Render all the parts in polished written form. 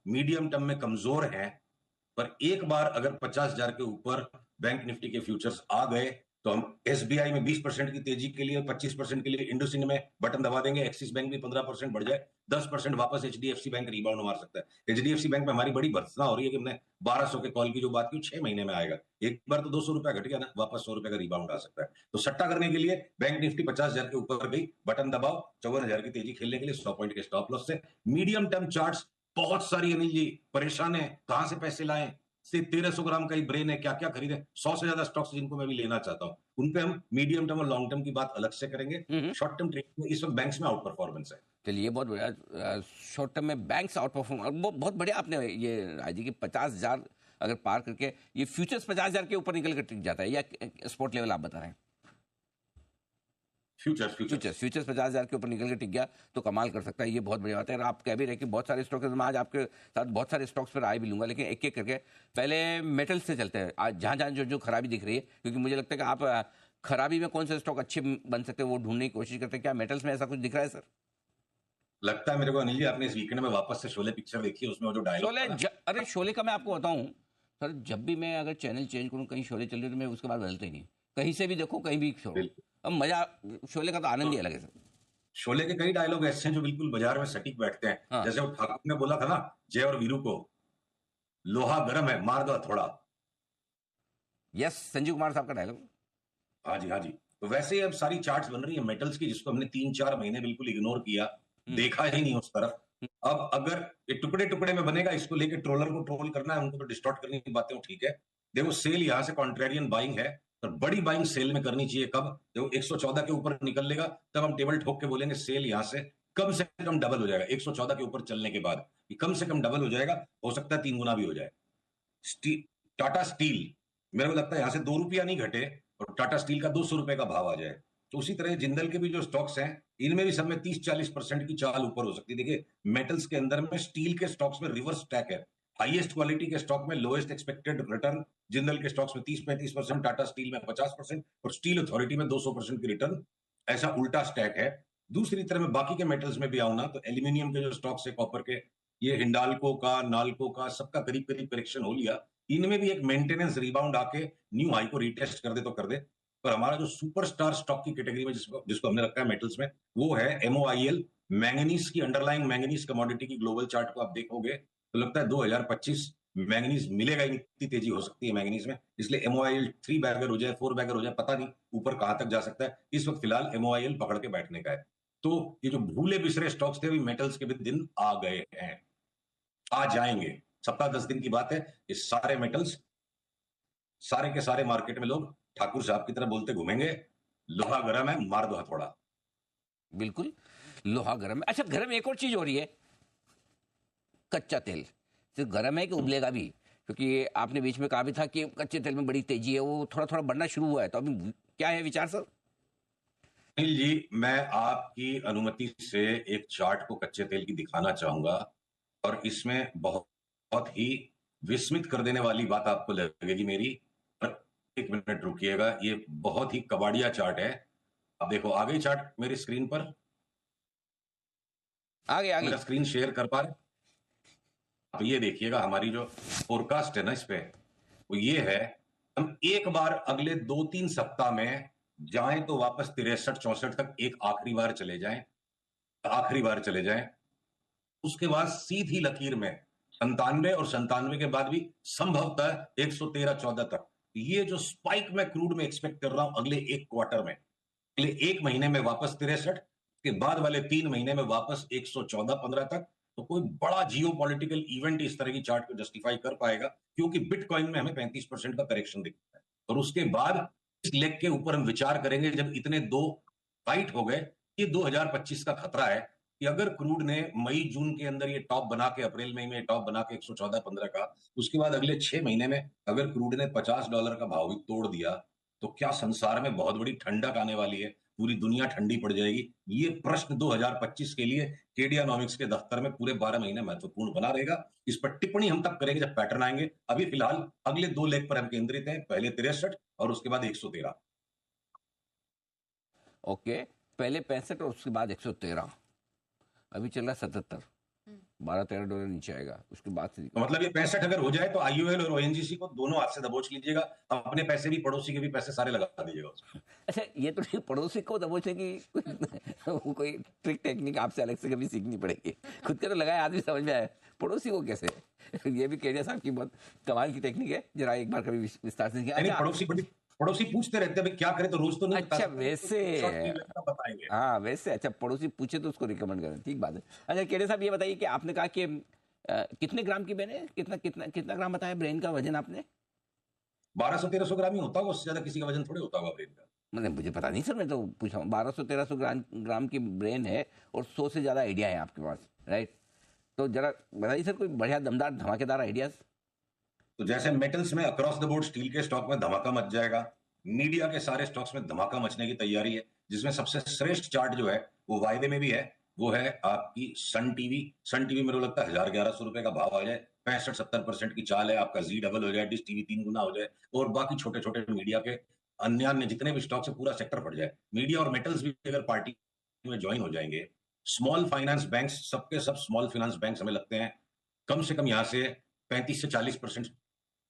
Medium term में कमजोर हैं, पर एक बार अगर 50,000 के ऊपर बैंक निफ्टी के फ्यूचर्स आ गए तो हम एसबीआई में 20% की तेजी के लिए, 25% के लिए इंडसइंड में बटन दबा देंगे, एक्सिस बैंक भी 15% बढ़ जाए, 10% वापस एचडीएफसी बैंक रिबाउंड मार सकता है। एचडीएफसी बैंक में हमारी बड़ी भर्त्सना हो रही है कि हमने 1200 के कॉल की जो बात की 6 महीने में आएगा, एक बार तो 200 रुपया घट गया ना, वापस 100 रुपए का रिबाउंड आ सकता है। तो सट्टा करने के लिए बैंक निफ्टी 50,000 के ऊपर गई, बटन दबाओ, 54,000 की तेजी खेलने के लिए 100 पॉइंट के स्टॉप लॉस से। मीडियम टर्म चार्ट बहुत सारी अनिल जी परेशान है, कहां से पैसे लाएं, सिर्फ 1300 ग्राम का ही ब्रेन है, क्या क्या खरीदे, 100 से ज्यादा स्टॉक्स जिनको मैं भी लेना चाहता हूं, उन पे हम मीडियम टर्म और लॉन्ग टर्म की बात अलग से करेंगे। शॉर्ट टर्म ट्रेडिंग में इस वक्त बैंक्स में आउट परफॉर्मेंस है। चलिए बहुत बढ़िया, शॉर्ट टर्म में बैंक्स आउट परफॉर्म, बहुत बढ़िया आपने ये राय दी कि 50,000 अगर पार करके ये फ्यूचर्स 50,000 के ऊपर निकल कर टिक जाता है, या स्पॉट लेवल आप बता रहे हैं? फ्यूचर्स 50,000 के ऊपर निकल के टिक गया तो कमाल कर सकता है, ये बहुत बढ़िया बात है। और आप कह भी रहे कि बहुत सारे स्टॉक्स, मैं आज आपके साथ बहुत सारे स्टॉक्स पर राय भी लूंगा, लेकिन एक एक करके पहले मेटल्स से चलते हैं। आज जहां जहां जो खराबी दिख रही है, क्योंकि मुझे लगता है कि आप खराबी में कौन से स्टॉक अच्छे बन सकते हैं वो ढूंढने की कोशिश करते हैं। क्या मेटल्स में ऐसा कुछ दिख रहा है सर? लगता है मेरे को अनिल जी आपने इस वीकेंड में वापस से शोले पिक्चर देखी है, उसमें वो जो डायलॉग अरे शोले का मैं आपको बताऊं सर, जब भी मैं अगर चैनल चेंज करूं, कहीं शोले चल रही तो मैं उसके बाद बदलते ही नहीं, कहीं से भी देखो कहीं भी छोड़ो, अब मजा, शोले का तो आनंद ही अलग है सर। शोले के कई डायलॉग ऐसे हैं जो बिल्कुल बाजार में सटीक बैठते हैं। हाँ। जैसे वो ठाकुर ने बोला था ना जय और वीरू को, लोहा गर्म है मार दो हथौड़ा। यस, संजीव कुमार साहब का डायलॉग। हाँ जी हाँ जी। तो वैसे ही अब सारी चार्ट्स बन रही है मेटल्स की, जिसको हमने 3-4 महीने बिल्कुल इग्नोर किया, देखा ही नहीं उस तरफ। अब अगर ये टुकड़े टुकड़े में बनेगा, इसको लेके ट्रोलर को ट्रोल करना है, उनको तो डिस्टॉर्ट करने की बातें ठीक है। देखो सेल यहां से कॉन्ट्रेरियन बाइंग है, पर बड़ी बाइंग सेल में करनी चाहिए कब? देखो 114 के ऊपर निकल लेगा तब हम टेबल ठोक के बोलेंगे सेल यहां से कम से कम डबल हो जाएगा। 114 के ऊपर चलने के बाद कम से कम डबल हो जाएगा, हो सकता है 3 गुना भी हो जाए। टाटा स्टील मेरे को लगता है यहां से 2 रुपया नहीं घटे और टाटा स्टील का 200 रुपए का भाव आ जाए। तो उसी तरह जिंदल के भी जो स्टॉक्स हैं, इनमें भी सब में 30-40% की चाल ऊपर हो सकती है। देखिए मेटल्स के अंदर में स्टील के स्टॉक्स में रिवर्स स्टैक है, हाईएस्ट क्वालिटी के स्टॉक में लोएस्ट एक्सपेक्टेड रिटर्न, जिंदल के स्टॉक्स में 30-35%, टाटा स्टील में 50% और स्टील अथॉरिटी में 200% की रिटर्न, ऐसा उल्टा स्टैक है। दूसरी तरह में बाकी के मेटल्स में भी आऊ ना तो एल्यूमिनियम के जो स्टॉक्स है, कॉपर के, ये हिंडाल्को का, नाल्को का, सबका करीब करीब करेक्शन हो लिया। इनमें भी एक मेंटेनेंस रिबाउंड आके न्यू हाई को रिटेस्ट कर दे तो कर दे। पर हमारा जो सुपरस्टार स्टॉक की कैटेगरी में जिसको हमने रखा है मेटल्स में, वो है एमओआईएल। मैंगनीज की अंडरलाइन मैंगनीज कमोडिटी की ग्लोबल चार्ट को आप देखोगे तो लगता है 2025 मैंगनीज मिलेगा ही नहीं, इतनी तेजी हो सकती है मैंगनीज में। इसलिए एमओआईएल 3 बैगर हो जाए, 4 बैगर हो जाए, पता नहीं ऊपर कहां तक जा सकता है। इस वक्त फिलहाल एमओआईएल पकड़ के बैठने का है। तो ये जो भूले बिसरे स्टॉक्स थे, अभी मेटल्स के भी दिन आ गए हैं, आ जाएंगे। सप्ताह 10 दिन की बात है। ये सारे मेटल्स, सारे के सारे मार्केट में लोग ठाकुर साहब की तरह बोलते घूमेंगे, लोहा गर्म है मार दो हथौड़ा। बिल्कुल, लोहा गर्म है। अच्छा, गर्म एक और चीज हो रही है, कच्चा तेल। सिर्फ गर्म है कि उबलेगा भी? क्योंकि आपने बीच में कहा भी था कि कच्चे तेल में बड़ी तेजी है, वो थोड़ा थोड़ा बढ़ना शुरू हुआ है, तो अभी क्या है विचार सर? अनिल जी, मैं आपकी अनुमति से एक चार्ट को कच्चे तेल की दिखाना चाहूंगा, और इसमें बहुत बहुत ही विस्मित कर देने वाली बात आपको लगेगी मेरी, पर एक मिनट रुकिएगा। ये बहुत ही कबाड़िया चार्ट है। अब देखो आ गई चार्ट मेरी स्क्रीन पर, आगे मेरा स्क्रीन शेयर कर पा रहे? अब ये देखिएगा हमारी जो फोरकास्ट है ना इस पे, वो ये है, हम एक बार अगले 2-3 सप्ताह में जाएं तो वापस 63-64 तक एक आखिरी बार चले जाएं, आखिरी बार चले जाएं, उसके बाद सीधी लकीर में 97 और 97 के बाद भी संभवतः 113-14 तक। ये जो स्पाइक मैं क्रूड में एक्सपेक्ट कर रहा हूं अगले एक क्वार्टर में, अगले एक महीने में वापस 63 के बाद वाले 3 महीने में वापस 114-15 तक, तो कोई बड़ा जियो पॉलिटिकल इवेंट इस तरह की चार्ट को जस्टिफाई कर पाएगा, क्योंकि बिटकॉइन में हमें 35% का करेक्शन दिखता है। और उसके बाद इस लेग के ऊपर हम विचार करेंगे जब इतने दो फाइट हो गए। ये 2025 का खतरा है कि अगर क्रूड ने मई जून के अंदर ये टॉप बना के, अप्रैल मई में टॉप बना के 114-15 का, उसके बाद अगले 6 महीने में अगर क्रूड ने $50 का भाव भी तोड़ दिया, तो क्या संसार में बहुत बड़ी ठंडक आने वाली है, पूरी दुनिया ठंडी पड़ जाएगी? ये प्रश्न 2025 के लिए केडियानॉमिक्स के दफ्तर में पूरे 12 महीने महत्वपूर्ण बना रहेगा। इस पर टिप्पणी हम तब करेंगे जब पैटर्न आएंगे। अभी फिलहाल अगले 2 लेग पर हम केंद्रित हैं, पहले 63 और उसके बाद 113। ओके, पहले 65 और उसके बाद 113, अभी चल रहा 77। $12-13 नीचे आएगा, उसके बाद से तो मतलब ये 65 अगर हो जाए तो आईओएल और ओएनजीसी को दोनों हाथ से दबोच लीजिएगा, अपने पैसे भी पड़ोसी के भी पैसे सारे लगा दीजिएगा उसमें। अच्छा, ये तो ठीक, पड़ोसी को दबोचने की कोई ट्रिक टेक्निक आपसे अलग से कभी सीखनी पड़ेगी। खुद का तो लगाया आदमी समझ में आया, पड़ोसी को कैसे? ये भी केडिया साहब की बहुत कमाल की टेक्निक है, जरा एक बार कभी विस्तार से यानी अच्छा। पड़ोसी पूछते रहते हैं क्या करें, तो रोज तो नहीं बता अच्छा सकते, वैसे, शॉर्ट पीरियड का बताएंगे। हाँ वैसे, अच्छा पड़ोसी पूछे तो उसको रिकमेंड करें, ठीक बात है। अच्छा केडिया साहब, ये बताइए कि आपने कहा कि कितने ग्राम की ब्रेन है, कितना कितना कितना ग्राम बताया ब्रेन का वजन आपने? 1200-1300 ग्राम ही होता होगा, उससे ज्यादा किसी का वजन थोड़े होता होगा ब्रेन का। मतलब मुझे पता नहीं सर, मैं तो पूछा हूँ। 1200-1300 ग्राम की ब्रेन है और 100 से ज्यादा आइडिया है आपके पास, राइट? तो जरा बताइए सर, कोई बढ़िया दमदार धमाकेदार आइडियाज। तो जैसे मेटल्स में अक्रॉस द बोर्ड स्टील के स्टॉक में धमाका मच जाएगा, मीडिया के सारे स्टॉक्स में धमाका मचने की तैयारी है, जिसमें सबसे श्रेष्ठ चार्ट जो है वो वायदे में भी है, वो है आपकी सन टीवी। सन टीवी मेरे को लगता है 1100-1100 का भाव आ जाए, 65-70% की चाल है, आपका जी डबल हो जाए, डिश टीवी 3 गुना हो जाए, और बाकी छोटे छोटे मीडिया के अन्य अन्य जितने भी स्टॉक्स है पूरा सेक्टर फट जाए। मीडिया और मेटल्स भी अगर पार्टी में ज्वाइन हो जाएंगे, स्मॉल फाइनेंस बैंक, सबके सब स्मॉल फाइनेंस बैंक हमें लगते हैं कम से कम यहाँ से 35 से 40%,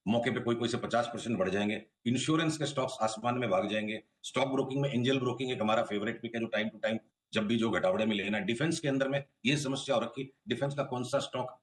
मौके पे कोई कोई से 50% बढ़ जाएंगे। इंश्योरेंस के स्टॉक्स आसमान में भाग जाएंगे। स्टॉक ब्रोकिंग में एंजल ब्रोकिंग एक हमारा फेवरेट पिक है, जो टाइम टू टाइम जब भी जो घटावड़े में लेना। डिफेंस के अंदर में ये समस्या हो रखी, डिफेंस का कौन सा स्टॉक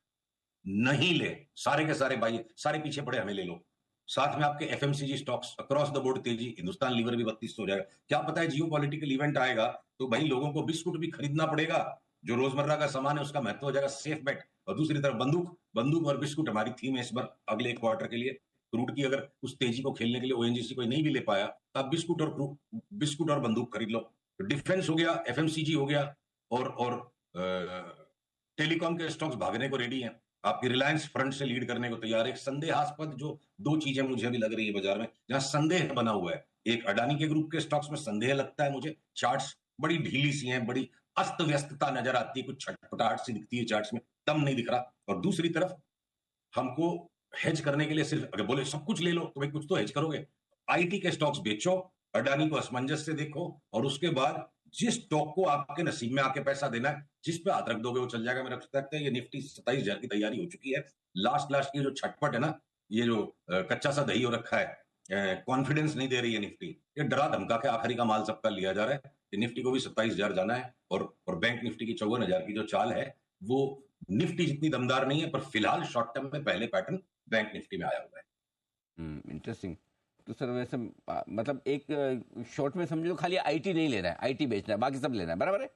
नहीं ले, सारे के सारे भाई सारे पीछे पड़े, हमें ले लो। साथ में आपके FMCG stocks across the board तेजी, हिंदुस्तान लीवर भी 32 हो जाएगा। क्या पता है जियो पॉलिटिकल इवेंट आएगा तो भाई लोगों को बिस्कुट भी खरीदना पड़ेगा, जो रोजमर्रा का सामान है उसका महत्व हो जाएगा, सेफ बेट। और दूसरी तरफ बंदूक, बंदूक और बिस्कुट हमारी थीम है इस बार अगले एक क्वार्टर के लिए। क्रूड की अगर उस तेजी को खेलने के लिए ओएनजीसी कोई नहीं भी ले पाया, तो आप बिस्कुट और बंदूक खरीद लो। तो डिफेंस हो गया, एफएमसीजी हो गया, और टेलीकॉम के स्टॉक्स भागने को रेडी हैं। आपकी रिलायंस फ्रंट से लीड करने को तैयार है। एक संदेहास्पद जो दो चीजें मुझे भी लग रही है बाजार में, जहां संदेह बना हुआ है, एक अडानी के ग्रुप के स्टॉक्स में संदेह लगता है मुझे, चार्ट्स बड़ी ढीली सी हैं, बड़ी अस्त व्यस्तता नजर आती है, कुछ छटपटाहट सी दिखती है चार्ट्स में, दम नहीं दिख रहा। और दूसरी तरफ हमको हेज करने के लिए सिर्फ अगर बोले सब कुछ ले लो तो भाई कुछ तो हेज करोगे। आईटी के स्टॉक्स बेचो, अडानी को असमंजस से देखो, और उसके बाद जिस स्टॉक को आपके नसीब में आके पैसा देना है, जिस पे हाथ रख दोगे वो चल जाएगा। मेरा लगता है ये निफ्टी 27,000 की तैयारी हो चुकी है। लास्ट की जो छटपट है ना, ये जो कच्चा सा दही हो रखा है, कॉन्फिडेंस नहीं दे रही है निफ्टी, ये डरा धमका के आखिरी का माल सबका लिया जा रहा है। निफ्टी को भी 27,000 जाना है, और बैंक निफ्टी की 54,000 की जो चाल है वो निफ्टी जितनी दमदार नहीं है, पर फिलहाल शॉर्ट टर्म में पहले पैटर्न बैंक निफ्टी में आया हुआ है। इंटरेस्टिंग। तो सर वैसे मतलब एक शॉर्ट में समझो खाली आईटी नहीं लेना है, आईटी बेचना है, बाकी सब लेना है, बराबर है?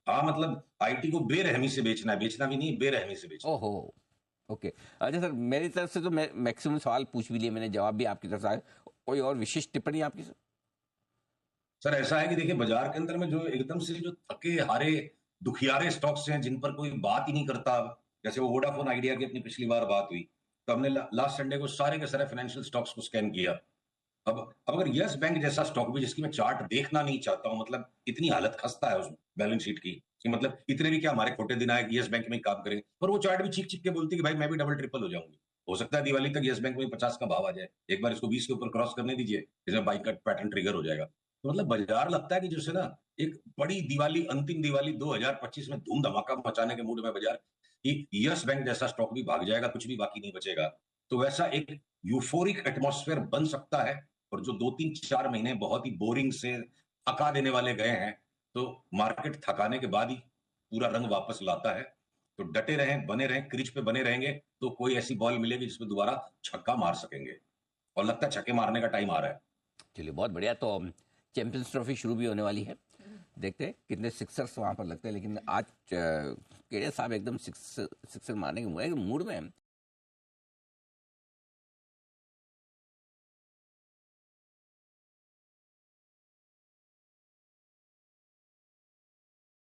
हाँ, मतलब आईटी को बेरहमी से बेचना है, बेचना भी नहीं, बेरहमी से बेचना। ओहो, ओके। अच्छा सर, मेरी तरफ से तो मैं मैक्सिमम सवाल पूछ भी लिए मैंने, जवाब भी आपकी तरफ से आए। कोई और विशेष टिप्पणी आपकी सर? सर ऐसा है कि देखिए बाजार के अंदर में जो एकदम से जो थके हारे दुखियारे स्टॉक्स हैं, जिन पर कोई बात ही नहीं करता, जैसे वो वोडाफोन आइडिया की अपनी पिछली बार बात हुई, तो हमने लास्ट संडे को सारे के सारे फाइनेंशियल स्टॉक्स को स्कैन किया। अब अगर यस बैंक जैसा स्टॉक भी, जिसकी मैं चार्ट देखना नहीं चाहता हूं, मतलब इतनी हालत खस्ता है उस बैलेंस शीट की कि मतलब इतने भी क्या हमारे खोटे दिन आए कि यस बैंक में काम करें, पर वो चार्ट भी चीख चीख के बोलती है कि भाई मैं भी डबल ट्रिपल हो जाऊंगी। हो सकता है दिवाली तक यस बैंक में 50 का भाव आ जाए, एक बार इसको 20 के ऊपर क्रॉस करने दीजिए, इसमें बाइक का पैटर्न ट्रिगर हो जाएगा। तो मतलब बाजार लगता है कि जैसे ना एक बड़ी दिवाली, अंतिम दिवाली 2025 में धूम धमाका मचाने के मूड में बाजार, कि यस बैंक जैसा स्टॉक भी भाग जाएगा, कुछ भी बाकी नहीं बचेगा। तो वैसा एक यूफोरिक एटमॉस्फेयर बन सकता है। और जो 2-3-4 महीने बहुत ही बोरिंग से थका देने वाले गए हैं, तो मार्केट थकाने के बाद ही पूरा रंग वापस लाता है। तो डटे रहें, बने रहें, क्रीज पे बने रहेंगे तो कोई ऐसी बॉल मिलेगी जिसमें दोबारा छक्का मार सकेंगे, और लगता है छक्के मारने का टाइम आ रहा है। चलिए बहुत बढ़िया। तो चैंपियंस ट्रॉफी शुरू भी होने वाली है, देखते हैं कितने सिक्सर्स वहां पर लगते हैं। लेकिन आज केडिया साहब एकदम सिक्सर मारने के मूड में हैं।